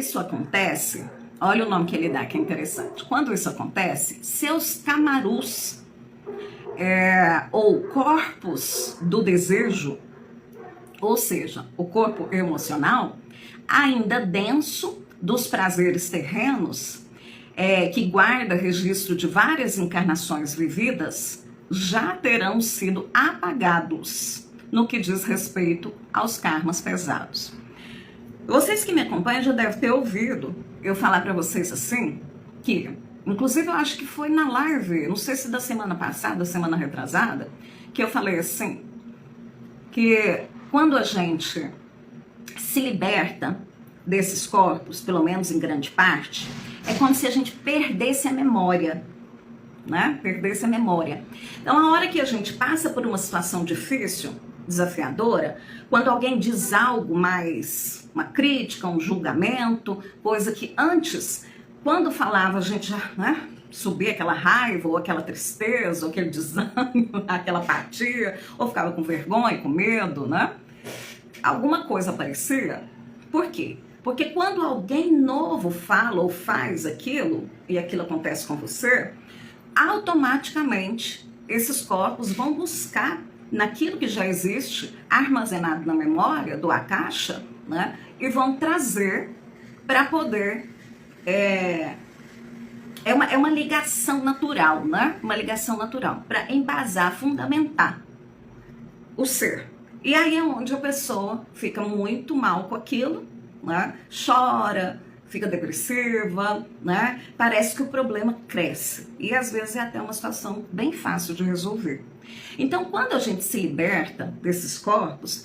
isso acontece, olha o nome que ele dá, que é interessante. Quando isso acontece, seus camarus ou corpos do desejo, ou seja, o corpo emocional, ainda denso dos prazeres terrenos, que guarda registro de várias encarnações vividas, já terão sido apagados no que diz respeito aos karmas pesados. Vocês que me acompanham já devem ter ouvido eu falar para vocês assim, que, inclusive eu acho que foi na live, não sei se da semana passada, semana retrasada, que eu falei assim, que quando a gente se liberta desses corpos, pelo menos em grande parte, é como se a gente perdesse a memória, né? Perdesse a memória. Então, a hora que a gente passa por uma situação difícil, desafiadora, quando alguém diz algo mais, uma crítica, um julgamento, coisa que antes, quando falava, a gente já, né, subia aquela raiva, ou aquela tristeza, ou aquele desânimo, aquela apatia, ou ficava com vergonha, com medo, né? Alguma coisa aparecia. Por quê? Porque quando alguém novo fala ou faz aquilo, e aquilo acontece com você, automaticamente esses corpos vão buscar naquilo que já existe, armazenado na memória do Akasha, né? E vão trazer para poder... É uma ligação natural, né? Uma ligação natural, para embasar, fundamentar o ser. E aí é onde a pessoa fica muito mal com aquilo, né? Chora, fica depressiva, né? Parece que o problema cresce. E às vezes é até uma situação bem fácil de resolver. Então, quando a gente se liberta desses corpos,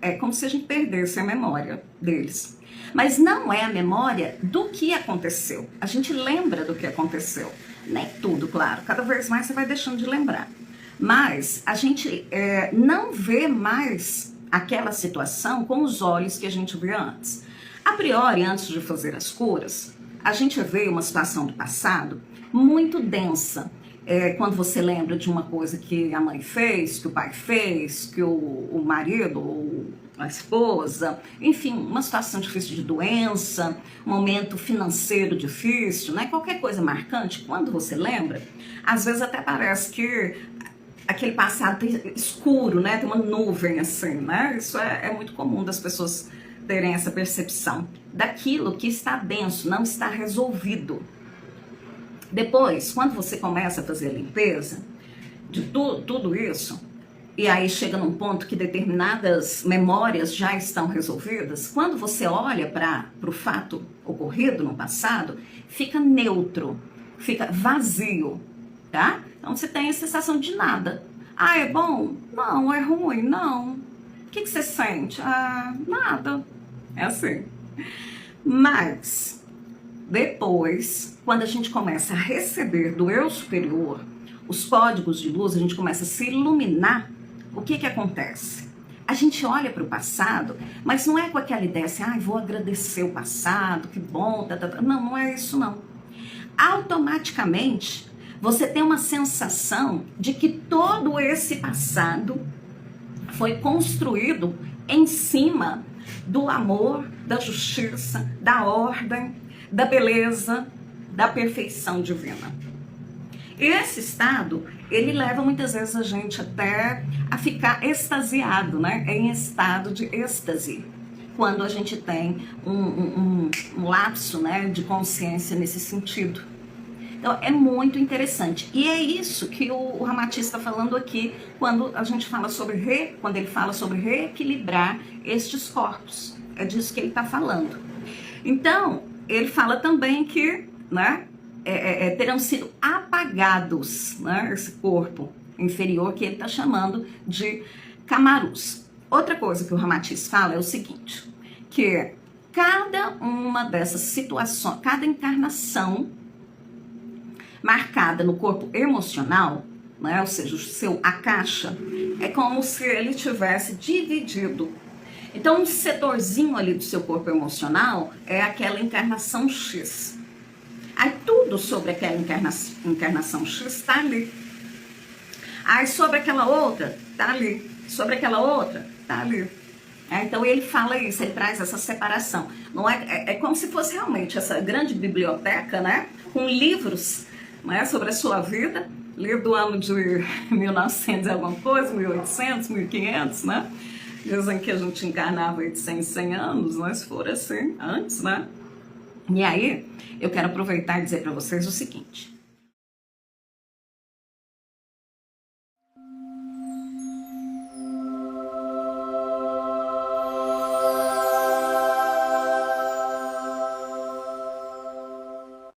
é como se a gente perdesse a memória deles. Mas não é a memória do que aconteceu. A gente lembra do que aconteceu. Nem tudo, claro. Cada vez mais você vai deixando de lembrar. Mas a gente não vê mais aquela situação com os olhos que a gente via antes. A priori, antes de fazer as curas, a gente vê uma situação do passado muito densa. Quando você lembra de uma coisa que a mãe fez, que o pai fez, que o marido ou a esposa, enfim, uma situação difícil de doença, um momento financeiro difícil, né? Qualquer coisa marcante, quando você lembra, às vezes até parece que aquele passado escuro, né? Tem uma nuvem assim, né? Isso é muito comum das pessoas terem essa percepção daquilo que está denso, não está resolvido. Depois, quando você começa a fazer a limpeza de tudo isso, e aí chega num ponto que determinadas memórias já estão resolvidas, quando você olha para o fato ocorrido no passado, fica neutro, fica vazio, tá? Então você tem a sensação de nada. Ah, é bom? Não. É ruim? Não. O que você sente? Ah, nada. É assim. Mas depois, quando a gente começa a receber do eu superior os códigos de luz, a gente começa a se iluminar, o que acontece? A gente olha para o passado, mas não é com aquela ideia assim, vou agradecer o passado, que bom, Não é isso não. Automaticamente, você tem uma sensação de que todo esse passado foi construído em cima do amor, da justiça, da ordem, da beleza, da perfeição divina. E esse estado, ele leva muitas vezes a gente até a ficar extasiado, né? Em estado de êxtase, quando a gente tem um lapso, né, de consciência nesse sentido. Então é muito interessante. E é isso que o Ramati está falando aqui, quando a gente fala sobre quando ele fala sobre reequilibrar estes corpos. É disso que ele está falando. Então, ele fala também que, né, terão sido apagados, né, esse corpo inferior que ele está chamando de camarus. Outra coisa que o Ramatiz fala é o seguinte, que cada uma dessas situações, cada encarnação marcada no corpo emocional, né, ou seja, o seu Akasha, é como se ele tivesse dividido. Então, um setorzinho ali do seu corpo emocional é aquela encarnação X. Aí tudo sobre aquela encarnação X está ali. Aí sobre aquela outra, está ali. Sobre aquela outra, está ali. Então ele fala isso, ele traz essa separação. Não é como se fosse realmente essa grande biblioteca, né, com livros, né, sobre a sua vida, livro do ano de 1900 e alguma coisa, 1800, 1500, né? Dizem que a gente encarnava aí de 100 em 100 anos, né, se for assim, antes, né? E aí, eu quero aproveitar e dizer para vocês o seguinte: